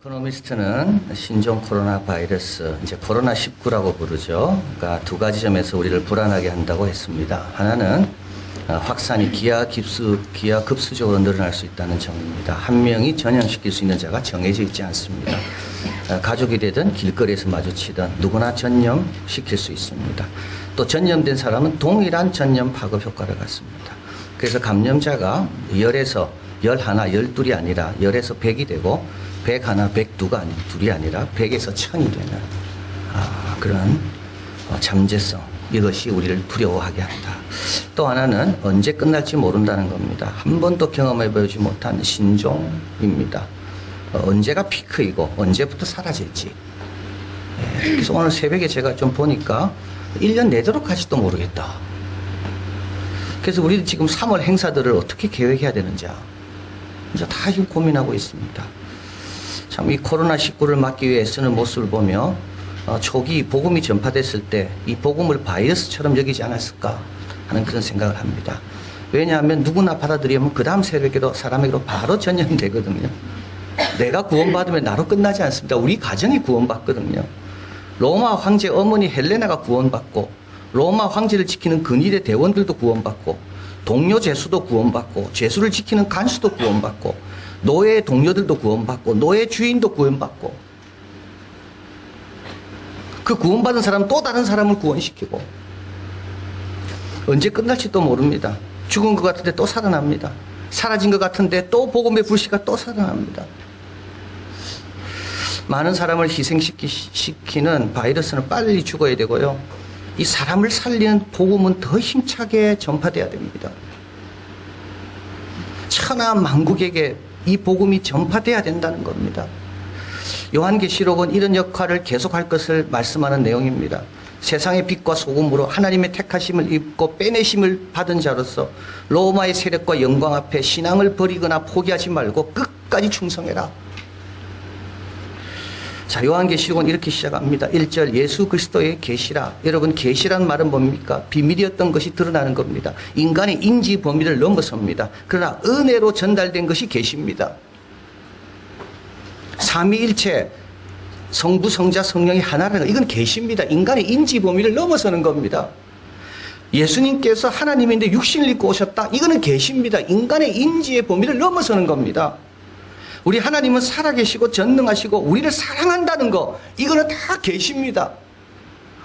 이코노미스트는 신종 코로나 바이러스, 이제 코로나19라고 부르죠. 그러니까 두 가지 점에서 우리를 불안하게 한다고 했습니다. 하나는 확산이 기하급수적으로 늘어날 수 있다는 점입니다. 한 명이 전염시킬 수 있는 자가 정해져 있지 않습니다. 가족이 되든 길거리에서 마주치든 누구나 전염시킬 수 있습니다. 또 전염된 사람은 동일한 전염 파급 효과를 갖습니다. 그래서 감염자가 열에서 11, 12이 아니라 열에서 100이 되고 100 하나, 102가 아니, 둘이 아니라 100에서 1000이 되는 그런 잠재성, 이것이 우리를 두려워하게 한다. 또 하나는 언제 끝날지 모른다는 겁니다. 한 번도 경험해보지 못한 신종입니다. 언제가 피크이고 언제부터 사라질지. 그래서 오늘 새벽에 제가 좀 보니까 1년 내도록 할지도 모르겠다. 그래서 우리 지금 3월 행사들을 어떻게 계획해야 되는지 이제 다 지금 고민하고 있습니다. 참 이 코로나19를 막기 위해 쓰는 모습을 보며 초기 복음이 전파됐을 때 이 복음을 바이러스처럼 여기지 않았을까 하는 그런 생각을 합니다. 왜냐하면 누구나 받아들이면 그 다음 새벽에도 사람에게로 바로 전염되거든요. 내가 구원받으면 나로 끝나지 않습니다. 우리 가정이 구원받거든요. 로마 황제 어머니 헬레나가 구원받고 로마 황제를 지키는 근위대 대원들도 구원받고 동료 죄수도 구원받고 죄수를 지키는 간수도 구원받고 노예 동료들도 구원받고 노예 주인도 구원받고 그 구원받은 사람은 또 다른 사람을 구원시키고 언제 끝날지도 모릅니다. 죽은 것 같은데 또 살아납니다. 사라진 것 같은데 또 복음의 불씨가 또 살아납니다. 많은 사람을 희생시키는 바이러스는 빨리 죽어야 되고요. 이 사람을 살리는 복음은 더 힘차게 전파돼야 됩니다. 천하 만국에게 이 복음이 전파돼야 된다는 겁니다. 요한계시록은 이런 역할을 계속할 것을 말씀하는 내용입니다. 세상의 빛과 소금으로 하나님의 택하심을 입고 빼내심을 받은 자로서 로마의 세력과 영광 앞에 신앙을 버리거나 포기하지 말고 끝까지 충성해라. 자, 요한계시록은 이렇게 시작합니다. 1절 예수 그리스도의 계시라. 여러분, 계시란 말은 뭡니까? 비밀이었던 것이 드러나는 겁니다. 인간의 인지 범위를 넘어섭니다. 그러나 은혜로 전달된 것이 계시입니다. 삼위일체 성부, 성자, 성령이 하나라는 거, 이건 계시입니다. 인간의 인지 범위를 넘어서는 겁니다. 예수님께서 하나님인데 육신을 입고 오셨다. 이거는 계시입니다. 인간의 인지의 범위를 넘어서는 겁니다. 우리 하나님은 살아계시고 전능하시고 우리를 사랑한다는 거, 이거는 다 계시입니다.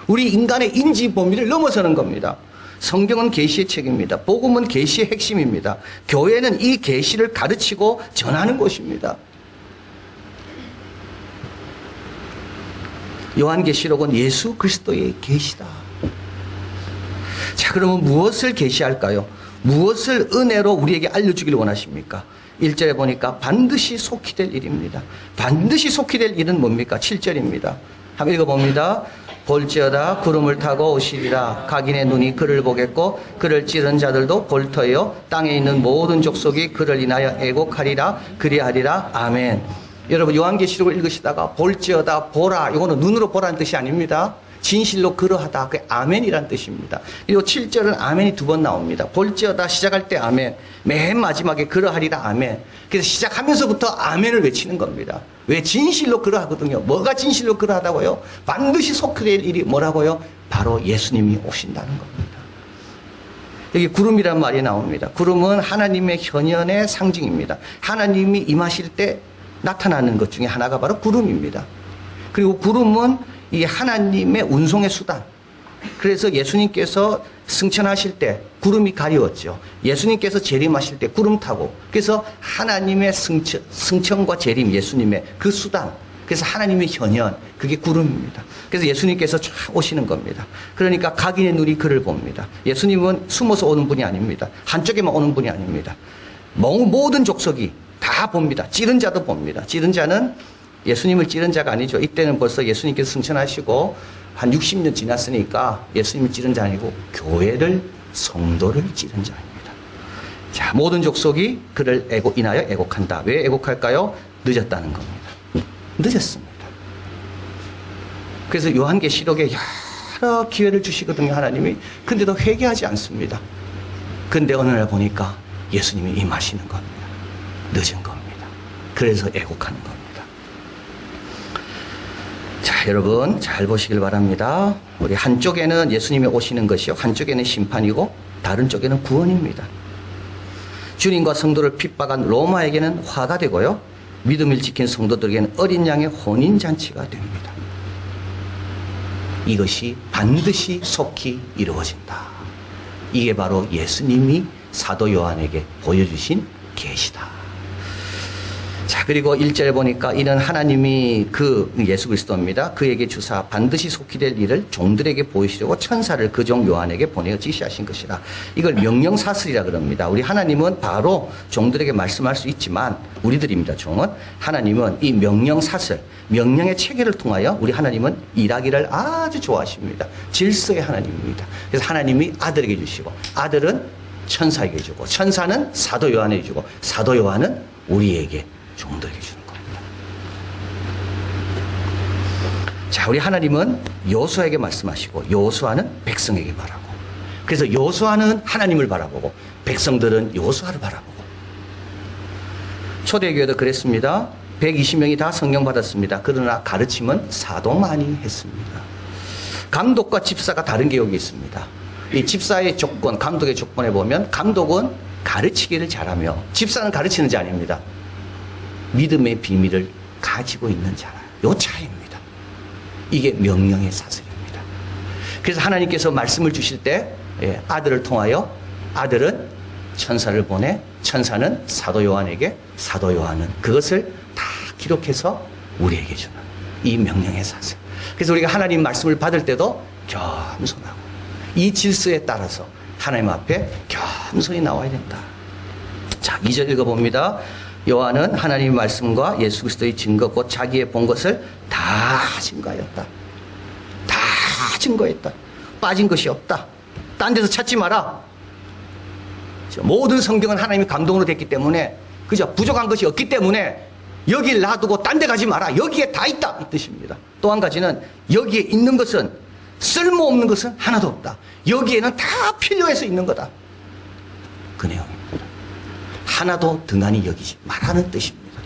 우리 인간의 인지 범위를 넘어서는 겁니다. 성경은 계시의 책입니다. 복음은 계시의 핵심입니다. 교회는 이 계시를 가르치고 전하는 곳입니다. 요한계시록은 예수 그리스도의 계시다. 자, 그러면 무엇을 계시할까요? 무엇을 은혜로 우리에게 알려주기를 원하십니까? 1절에 보니까 반드시 속히 될 일입니다. 반드시 속히 될 일은 뭡니까? 7절입니다. 한번 읽어봅니다. 볼지어다 구름을 타고 오시리라. 각인의 눈이 그를 보겠고 그를 찌른 자들도 볼 터여 땅에 있는 모든 족속이 그를 인하여 애곡하리라. 그리하리라. 아멘. 여러분, 요한계시록을 읽으시다가 볼지어다 보라, 이거는 눈으로 보라는 뜻이 아닙니다. 진실로 그러하다, 그 아멘이란 뜻입니다. 그리고 7절은 아멘이 2번 나옵니다. 볼지어다 시작할 때 아멘, 맨 마지막에 그러하리라 아멘. 그래서 시작하면서부터 아멘을 외치는 겁니다. 왜? 진실로 그러하거든요. 뭐가 진실로 그러하다고요? 반드시 속히 될 일이 뭐라고요? 바로 예수님이 오신다는 겁니다. 여기 구름이란 말이 나옵니다. 구름은 하나님의 현현의 상징입니다. 하나님이 임하실 때 나타나는 것 중에 하나가 바로 구름입니다. 그리고 구름은 이 하나님의 운송의 수단. 그래서 예수님께서 승천하실 때 구름이 가려웠죠. 예수님께서 재림하실 때 구름 타고. 그래서 하나님의 승천과 재림, 예수님의 그 수단. 그래서 하나님의 현현, 그게 구름입니다. 그래서 예수님께서 쫙 오시는 겁니다. 그러니까 각인의 눈이 그를 봅니다. 예수님은 숨어서 오는 분이 아닙니다. 한쪽에만 오는 분이 아닙니다. 모든 족속이 다 봅니다. 찌른 자도 봅니다. 찌른 자는 예수님을 찌른 자가 아니죠. 이때는 벌써 예수님께서 승천하시고 한 60년 지났으니까 예수님을 찌른 자 아니고 교회를, 성도를 찌른 자입니다. 자, 모든 족속이 그를 인하여 애곡한다. 왜 애곡할까요? 늦었다는 겁니다. 늦었습니다. 그래서 요한계시록에 여러 기회를 주시거든요, 하나님이. 근데도 회개하지 않습니다. 근데 어느 날 보니까 예수님이 임하시는 겁니다. 늦은 겁니다. 그래서 애곡하는 겁니다. 자, 여러분 잘 보시길 바랍니다. 우리 한쪽에는 예수님이 오시는 것이요, 한쪽에는 심판이고 다른 쪽에는 구원입니다. 주님과 성도를 핍박한 로마에게는 화가 되고요, 믿음을 지킨 성도들에게는 어린 양의 혼인잔치가 됩니다. 이것이 반드시 속히 이루어진다. 이게 바로 예수님이 사도 요한에게 보여주신 계시다. 자, 그리고 1절에 보니까 이는 하나님이 그 예수 그리스도입니다. 그에게 주사 반드시 속히 될 일을 종들에게 보이시려고 천사를 그 종 요한에게 보내어 지시하신 것이라. 이걸 명령사슬이라 그럽니다. 우리 하나님은 바로 종들에게 말씀할 수 있지만, 우리들입니다, 종은. 하나님은 이 명령사슬, 명령의 체계를 통하여 우리 하나님은 일하기를 아주 좋아하십니다. 질서의 하나님입니다. 그래서 하나님이 아들에게 주시고, 아들은 천사에게 주고, 천사는 사도 요한에게 주고, 사도 요한은 우리에게, 종들에게 주는 겁니다. 자, 우리 하나님은 여호수아에게 말씀하시고 여호수아는 백성에게 바라고, 그래서 여호수아는 하나님을 바라보고 백성들은 여호수아를 바라보고. 초대교회도 그랬습니다. 120명이 다 성령 받았습니다. 그러나 가르침은 사도만이 했습니다. 감독과 집사가 다른 게 여기 있습니다. 이 집사의 조건, 감독의 조건에 보면 감독은 가르치기를 잘하며 집사는 가르치는 자 아닙니다. 믿음의 비밀을 가지고 있는 자라. 요 차이입니다. 이게 명령의 사슬입니다. 그래서 하나님께서 말씀을 주실 때 아들을 통하여, 아들은 천사를 보내, 천사는 사도 요한에게, 사도 요한은 그것을 다 기록해서 우리에게 주는 이 명령의 사슬. 그래서 우리가 하나님 말씀을 받을 때도 겸손하고 이 질서에 따라서 하나님 앞에 겸손히 나와야 된다. 자, 2절 읽어봅니다. 요한은 하나님의 말씀과 예수 그리스도의 증거 곧 자기의 본 것을 다 증거하였다. 다 증거했다. 빠진 것이 없다. 딴 데서 찾지 마라. 모든 성경은 하나님이 감동으로 됐기 때문에, 그죠? 부족한 것이 없기 때문에 여기를 놔두고 딴 데 가지 마라. 여기에 다 있다, 이 뜻입니다. 또 한 가지는 여기에 있는 것은, 쓸모없는 것은 하나도 없다. 여기에는 다 필요해서 있는 거다. 그 내용입니다. 하나도 등한히 여기지 말라는 뜻입니다.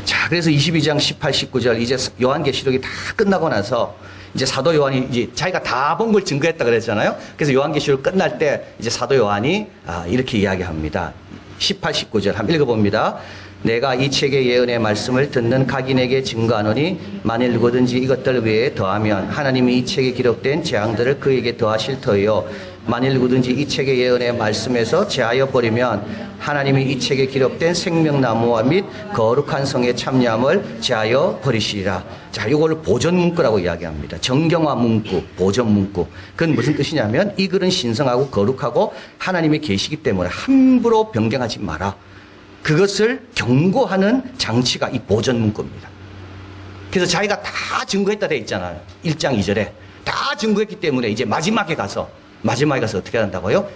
자, 그래서 22장 18, 19절 이제 요한계시록이 다 끝나고 나서 이제 사도 요한이 이제 자기가 다 본 걸 증거했다 그랬잖아요. 그래서 요한계시록 끝날 때 이제 사도 요한이 이렇게 이야기합니다. 18, 19절 한번 읽어봅니다. 내가 이 책의 예언의 말씀을 듣는 각인에게 증거하노니 만일 누구든지 이것들 외에 더하면 하나님이 이 책에 기록된 재앙들을 그에게 더하실 터이요 만일 누구든지 이 책의 예언의 말씀에서 제하여 버리면 하나님이 이 책에 기록된 생명나무와 및 거룩한 성의 참여함을 제하여 버리시리라. 자, 이걸 보존 문구라고 이야기합니다. 정경화 문구, 보존 문구. 그건 무슨 뜻이냐면 이 글은 신성하고 거룩하고 하나님의 계시기 때문에 함부로 변경하지 마라. 그것을 경고하는 장치가 이 보존 문구입니다. 그래서 자기가 다 증거했다 돼 있잖아요. 1장 2절에 다 증거했기 때문에 이제 마지막에 가서 어떻게 한다고요?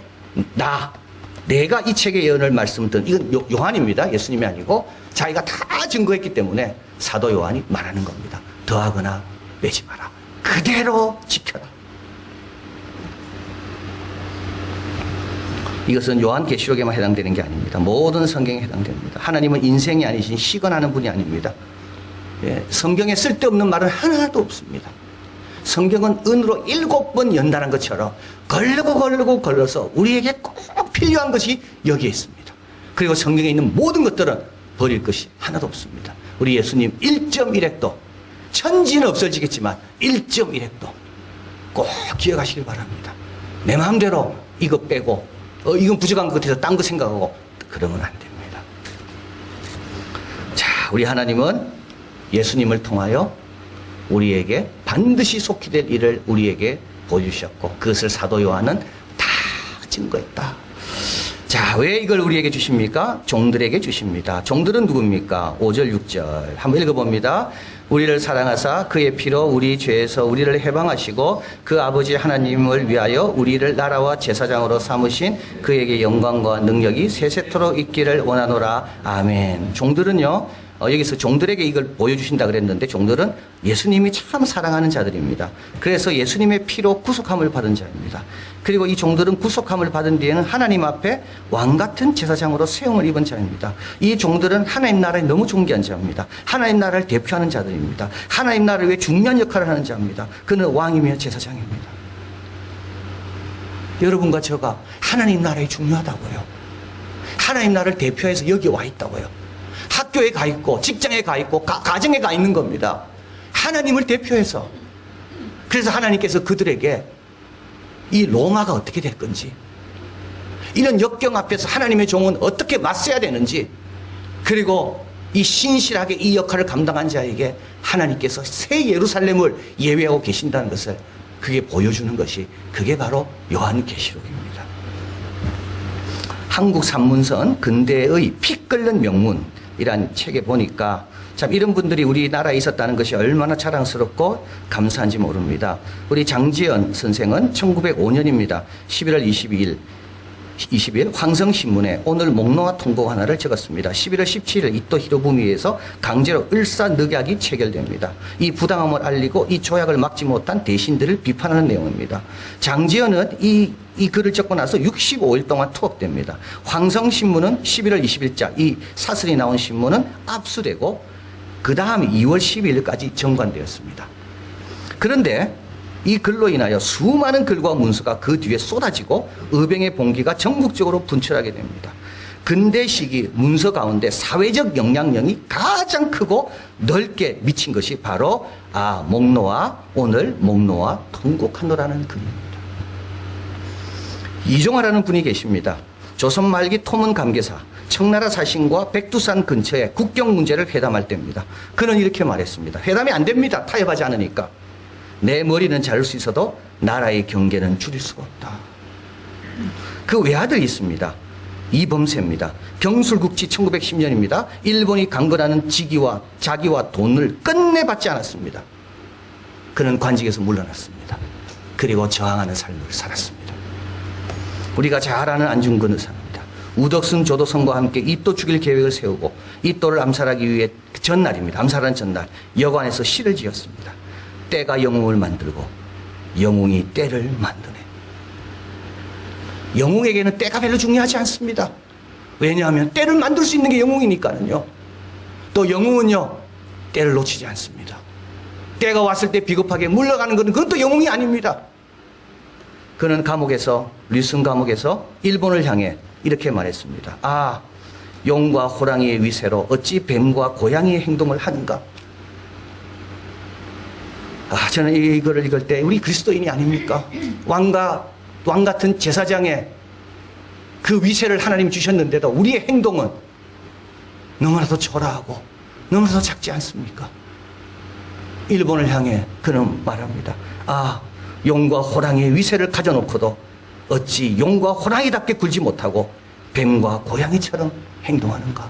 내가 이 책의 예언을 말씀드린, 이건 요한입니다. 예수님이 아니고 자기가 다 증거했기 때문에 사도 요한이 말하는 겁니다. 더하거나 빼지 마라. 그대로 지켜라. 이것은 요한계시록에만 해당되는 게 아닙니다. 모든 성경에 해당됩니다. 하나님은 인생이 아니신 시건하는 분이 아닙니다. 성경에 쓸데없는 말은 하나도 없습니다. 성경은 은으로 7번 연단한 것처럼 걸러서 우리에게 꼭 필요한 것이 여기에 있습니다. 그리고 성경에 있는 모든 것들은 버릴 것이 하나도 없습니다. 우리 예수님 1.1핵도, 천지는 없어지겠지만 1.1핵도 꼭 기억하시길 바랍니다. 내 마음대로 이거 빼고 이건 부족한 것 같아서 딴 거 생각하고 그러면 안 됩니다. 자, 우리 하나님은 예수님을 통하여 우리에게 반드시 속히 될 일을 우리에게 보여주셨고 그것을 사도 요한은 다 증거했다. 자, 왜 이걸 우리에게 주십니까? 종들에게 주십니다. 종들은 누굽니까? 5절 6절 한번 읽어봅니다. 우리를 사랑하사 그의 피로 우리 죄에서 우리를 해방하시고 그 아버지 하나님을 위하여 우리를 나라와 제사장으로 삼으신 그에게 영광과 능력이 세세토록 있기를 원하노라. 아멘. 종들은요, 여기서 종들에게 이걸 보여주신다 그랬는데 종들은 예수님이 참 사랑하는 자들입니다. 그래서 예수님의 피로 구속함을 받은 자입니다. 그리고 이 종들은 구속함을 받은 뒤에는 하나님 앞에 왕같은 제사장으로 세움을 입은 자입니다. 이 종들은 하나님 나라에 너무 존귀한 자입니다. 하나님 나라를 대표하는 자들입니다. 하나님 나라를 위해 중요한 역할을 하는 자입니다. 그는 왕이며 제사장입니다. 여러분과 저가 하나님 나라에 중요하다고요. 하나님 나라를 대표해서 여기 와 있다고요. 학교에 가 있고 직장에 가 있고 가정에 가 있는 겁니다. 하나님을 대표해서. 그래서 하나님께서 그들에게 이 로마가 어떻게 될 건지, 이런 역경 앞에서 하나님의 종은 어떻게 맞서야 되는지, 그리고 이 신실하게 이 역할을 감당한 자에게 하나님께서 새 예루살렘을 예외하고 계신다는 것을 그게 보여주는 것이, 그게 바로 요한계시록입니다. 한국 산문선 근대의 피 끓는 명문이란 책에 보니까 참 이런 분들이 우리나라에 있었다는 것이 얼마나 자랑스럽고 감사한지 모릅니다. 우리 장지연 선생은 1905년입니다. 11월 20일 황성신문에 오늘 목노아 통곡 하나를 적었습니다. 11월 17일 이토 히로부미에서 강제로 을사늑약이 체결됩니다. 이 부당함을 알리고 이 조약을 막지 못한 대신들을 비판하는 내용입니다. 장지연은 이 글을 적고 나서 65일 동안 투옥됩니다. 황성신문은 11월 20일자 이 사설이 나온 신문은 압수되고 그 다음 2월 12일까지 정관되었습니다. 그런데 이 글로 인하여 수많은 글과 문서가 그 뒤에 쏟아지고 의병의 봉기가 전국적으로 분출하게 됩니다. 근대 시기 문서 가운데 사회적 영향력이 가장 크고 넓게 미친 것이 바로 목노아 오늘 목노아 통곡하노라는 글입니다. 이종화라는 분이 계십니다. 조선 말기 토문 감계사 청나라 사신과 백두산 근처에 국경 문제를 회담할 때입니다. 그는 이렇게 말했습니다. 회담이 안 됩니다. 타협하지 않으니까. 내 머리는 자를 수 있어도 나라의 경계는 줄일 수가 없다. 그 외아들이 있습니다. 이범세입니다. 경술국지 1910년입니다. 일본이 강건하는 자기와 돈을 끝내 받지 않았습니다. 그는 관직에서 물러났습니다. 그리고 저항하는 삶을 살았습니다. 우리가 잘 아는 안중근 의사입니다. 우덕순 조도성과 함께 이토 죽일 계획을 세우고 이토를 암살하기 위해 전날입니다. 암살하는 전날 여관에서 시를 지었습니다. 때가 영웅을 만들고 영웅이 때를 만드네. 영웅에게는 때가 별로 중요하지 않습니다. 왜냐하면 때를 만들 수 있는 게 영웅이니까는요. 또 영웅은요 때를 놓치지 않습니다. 때가 왔을 때 비겁하게 물러가는 것은 그건 또 영웅이 아닙니다. 그는 류슨 감옥에서 일본을 향해 이렇게 말했습니다. 용과 호랑이의 위세로 어찌 뱀과 고양이의 행동을 하는가? 저는 이거를 읽을 때 우리 그리스도인이 아닙니까? 왕 같은 제사장의 그 위세를 하나님 주셨는데도 우리의 행동은 너무나도 초라하고 너무나도 작지 않습니까? 일본을 향해 그는 말합니다. 용과 호랑이의 위세를 가져놓고도 어찌 용과 호랑이답게 굴지 못하고 뱀과 고양이처럼 행동하는가?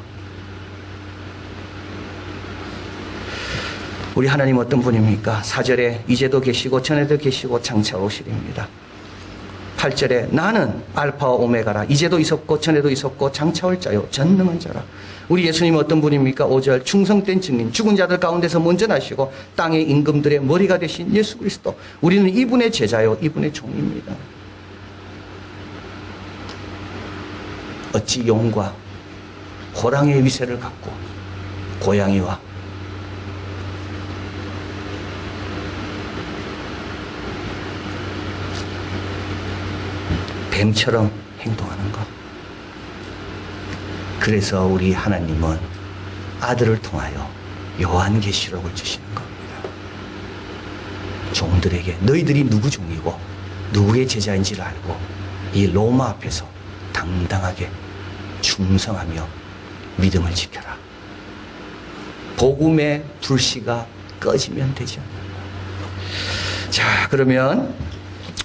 우리 하나님 어떤 분입니까? 4절에 이제도 계시고 전에도 계시고 장차 오시리입니다. 8절에 나는 알파와 오메가라. 이제도 있었고 전에도 있었고 장차 올 자요 전능한 자라. 우리 예수님 어떤 분입니까? 5절 충성된 증인, 죽은 자들 가운데서 먼저 나시고 땅의 임금들의 머리가 되신 예수 그리스도. 우리는 이분의 제자요 이분의 종입니다. 어찌 용과 호랑이의 위세를 갖고 고양이와 뱀처럼 행동하는가? 그래서 우리 하나님은 아들을 통하여 요한계시록을 주시는 겁니다. 종들에게 너희들이 누구 종이고 누구의 제자인지를 알고 이 로마 앞에서 당당하게 충성하며 믿음을 지켜라. 복음의 불씨가 꺼지면 되지 않는다. 자, 그러면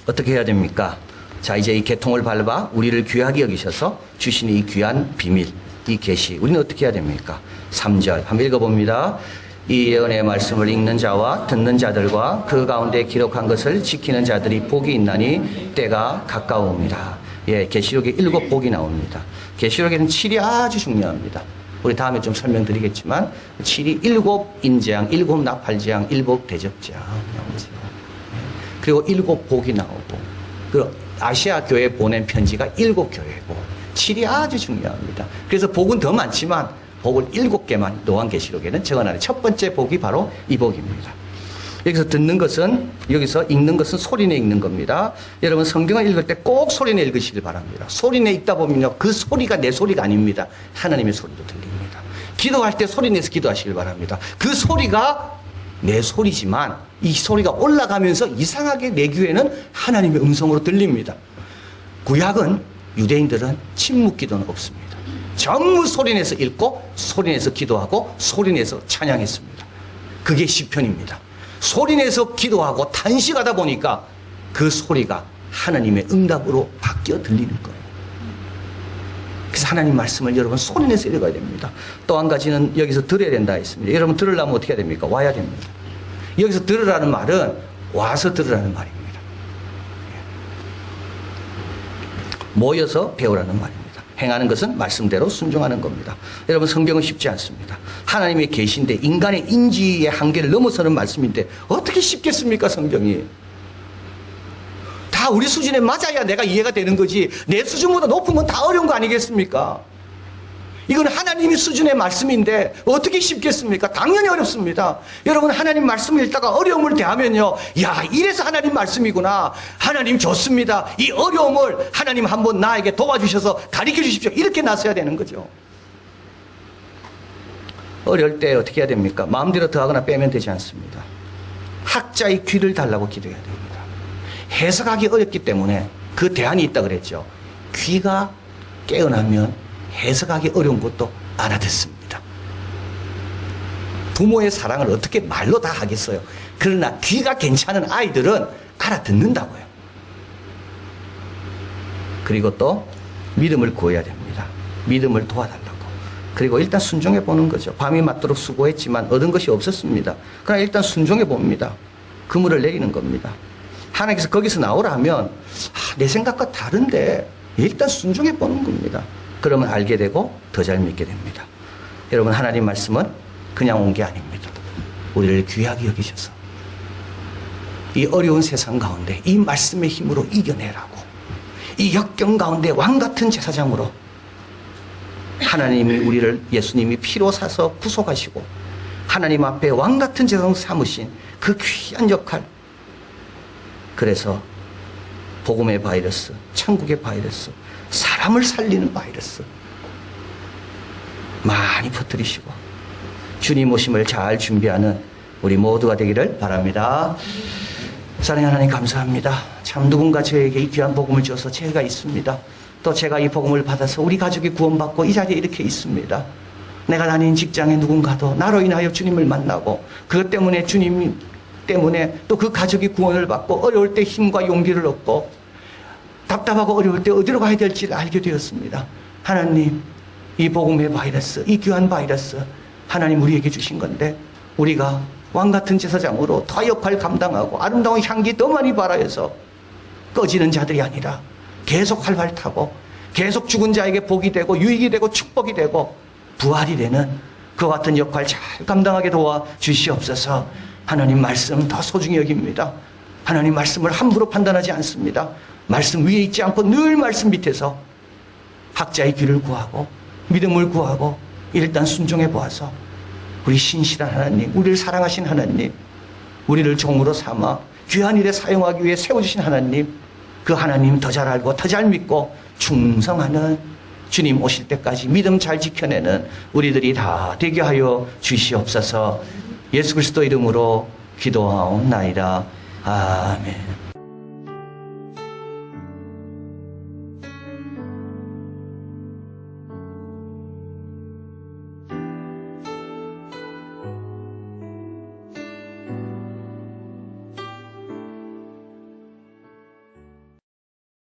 어떻게 해야 됩니까? 자, 이제 이 계통을 밟아 우리를 귀하게 여기셔서 주신 이 귀한 비밀, 이 계시, 우리는 어떻게 해야 됩니까? 3절 한번 읽어봅니다. 이 예언의 말씀을 읽는 자와 듣는 자들과 그 가운데 기록한 것을 지키는 자들이 복이 있나니 때가 가까우옵니다. 계시록에 7복이 나옵니다. 계시록에는 7이 아주 중요합니다. 우리 다음에 좀 설명드리겠지만 7이 7 인재앙, 7 나팔재앙, 7 대적재앙 나오죠. 그리고 7 복이 나오고 그 아시아 교회 보낸 편지가 7 교회고 7이 아주 중요합니다. 그래서 복은 더 많지만 복을 7개만 요한계시록에는 적어놨는 첫 번째 복이 바로 이 복입니다. 여기서 듣는 것은, 여기서 읽는 것은 소리내 읽는 겁니다. 여러분 성경을 읽을 때 꼭 소리내 읽으시길 바랍니다. 소리내 읽다 보면요, 그 소리가 내 소리가 아닙니다. 하나님의 소리도 들립니다. 기도할 때 소리내서 기도하시길 바랍니다. 그 소리가 내 소리지만 이 소리가 올라가면서 이상하게 내 귀에는 하나님의 음성으로 들립니다. 구약은 유대인들은 침묵 기도는 없습니다. 전부 소리내서 읽고 소리내서 기도하고 소리내서 찬양했습니다. 그게 시편입니다. 소리내서 기도하고 탄식하다 보니까 그 소리가 하나님의 응답으로 바뀌어 들리는 거예요. 그래서 하나님 말씀을 여러분 소리내서 읽어야 됩니다. 또 한 가지는 여기서 들어야 된다 했습니다. 여러분 들으려면 어떻게 해야 됩니까? 와야 됩니다. 여기서 들으라는 말은 와서 들으라는 말입니다. 모여서 배우라는 말입니다. 행하는 것은 말씀대로 순종하는 겁니다. 여러분 성경은 쉽지 않습니다. 하나님의 계신데 인간의 인지의 한계를 넘어서는 말씀인데 어떻게 쉽겠습니까? 성경이 다 우리 수준에 맞아야 내가 이해가 되는 거지 내 수준보다 높으면 다 어려운 거 아니겠습니까? 이건 하나님의 수준의 말씀인데 어떻게 쉽겠습니까? 당연히 어렵습니다. 여러분 하나님 말씀을 읽다가 어려움을 대하면요, 야 이래서 하나님 말씀이구나, 하나님 좋습니다, 이 어려움을 하나님 한번 나에게 도와주셔서 가르쳐 주십시오, 이렇게 나서야 되는 거죠. 어려울 때 어떻게 해야 됩니까? 마음대로 더하거나 빼면 되지 않습니다. 학자의 귀를 달라고 기도해야 됩니다. 해석하기 어렵기 때문에 그 대안이 있다 그랬죠. 귀가 깨어나면 해석하기 어려운 것도 알아듣습니다. 부모의 사랑을 어떻게 말로 다 하겠어요? 그러나 귀가 괜찮은 아이들은 알아듣는다고요. 그리고 또 믿음을 구해야 됩니다. 믿음을 도와달라고. 그리고 일단 순종해 보는 거죠. 밤이 맞도록 수고했지만 얻은 것이 없었습니다. 그러나 일단 순종해 봅니다. 그물을 내리는 겁니다. 하나님께서 거기서 나오라 하면 내 생각과 다른데 일단 순종해 보는 겁니다. 그러면 알게 되고 더 잘 믿게 됩니다. 여러분 하나님 말씀은 그냥 온 게 아닙니다. 우리를 귀하게 여기셔서 이 어려운 세상 가운데 이 말씀의 힘으로 이겨내라고, 이 역경 가운데 왕같은 제사장으로 하나님이 우리를, 예수님이 피로 사서 구속하시고 하나님 앞에 왕같은 제사장 삼으신 그 귀한 역할, 그래서 복음의 바이러스, 천국의 바이러스, 사람을 살리는 바이러스 많이 퍼뜨리시고 주님 오심을 잘 준비하는 우리 모두가 되기를 바랍니다. 사랑하는 하나님 감사합니다. 참 누군가 저에게 이 귀한 복음을 주어서 제가 있습니다. 또 제가 이 복음을 받아서 우리 가족이 구원받고 이 자리에 이렇게 있습니다. 내가 다니는 직장에 누군가도 나로 인하여 주님을 만나고 그것 때문에 주님 때문에 또 그 가족이 구원을 받고 어려울 때 힘과 용기를 얻고 답답하고 어려울 때 어디로 가야 될지를 알게 되었습니다. 하나님, 이 복음의 바이러스, 이 귀한 바이러스 하나님 우리에게 주신 건데 우리가 왕같은 제사장으로 더 역할 감당하고 아름다운 향기 더 많이 발하여서 꺼지는 자들이 아니라 계속 활발 타고 계속 죽은 자에게 복이 되고 유익이 되고 축복이 되고 부활이 되는 그와 같은 역할 잘 감당하게 도와주시옵소서. 하나님 말씀 더 소중히 여깁니다. 하나님 말씀을 함부로 판단하지 않습니다. 말씀 위에 있지 않고 늘 말씀 밑에서 학자의 귀를 구하고 믿음을 구하고 일단 순종해 보아서 우리 신실한 하나님, 우리를 사랑하신 하나님, 우리를 종으로 삼아 귀한 일에 사용하기 위해 세워주신 하나님, 그 하나님 더 잘 알고 더 잘 믿고 충성하는 주님 오실 때까지 믿음 잘 지켜내는 우리들이 다 되게 하여 주시옵소서. 예수 그리스도 이름으로 기도하옵나이다. 아멘.